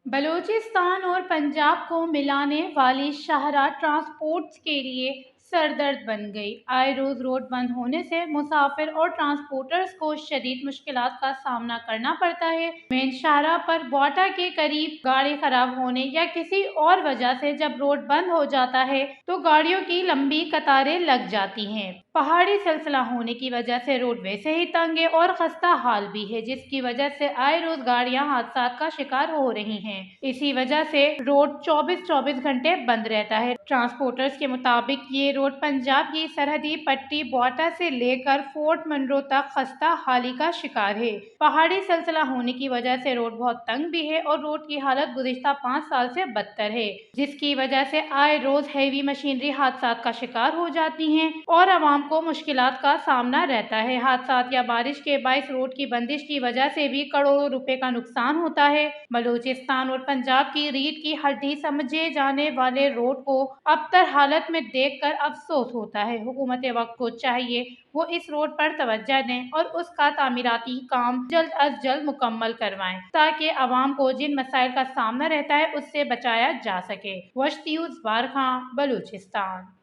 بلوچستان اور پنجاب کو ملانے والی شاہراہ ٹرانسپورٹ کے لیے سردرد بن گئی۔ آئے روز روڈ بند ہونے سے مسافر اور ٹرانسپورٹرز کو شدید مشکلات کا سامنا کرنا پڑتا ہے۔ مین شاہراہ پر بوٹا کے قریب گاڑی خراب ہونے یا کسی اور وجہ سے جب روڈ بند ہو جاتا ہے تو گاڑیوں کی لمبی قطاریں لگ جاتی ہیں۔ پہاڑی سلسلہ ہونے کی وجہ سے روڈ ویسے ہی تنگ ہے اور خستہ حال بھی ہے، جس کی وجہ سے آئے روز گاڑیاں حادثات کا شکار ہو رہی ہیں۔ اسی وجہ سے روڈ 24 گھنٹے بند رہتا ہے۔ ٹرانسپورٹرز کے مطابق یہ روڈ پنجاب کی سرحدی پٹی بوٹا سے لے کر فورٹ منرو تک خستہ حالی کا شکار ہے۔ پہاڑی سلسلہ ہونے کی وجہ سے روڈ بہت تنگ بھی ہے اور روڈ کی حالت گزشتہ 5 سال سے بدتر ہے، جس کی وجہ سے آئے روز ہیوی مشینری حادثات کا شکار ہو جاتی ہیں اور عوام کو مشکلات کا سامنا رہتا ہے۔ حادثات یا بارش کے باعث روڈ کی بندش کی وجہ سے بھی کروڑوں روپے کا نقصان ہوتا ہے۔ بلوچستان اور پنجاب کی ریڑھ کی ہڈی سمجھے جانے والے روڈ کو ابتر حالت میں دیکھ کر افسوس ہوتا ہے۔ حکومت وقت کو چاہیے وہ اس روڈ پر توجہ دیں اور اس کا تعمیراتی کام جلد از جلد مکمل کروائیں تاکہ عوام کو جن مسائل کا سامنا رہتا ہے اس سے بچایا جا سکے۔ وشتیوز بارکھاں، بلوچستان۔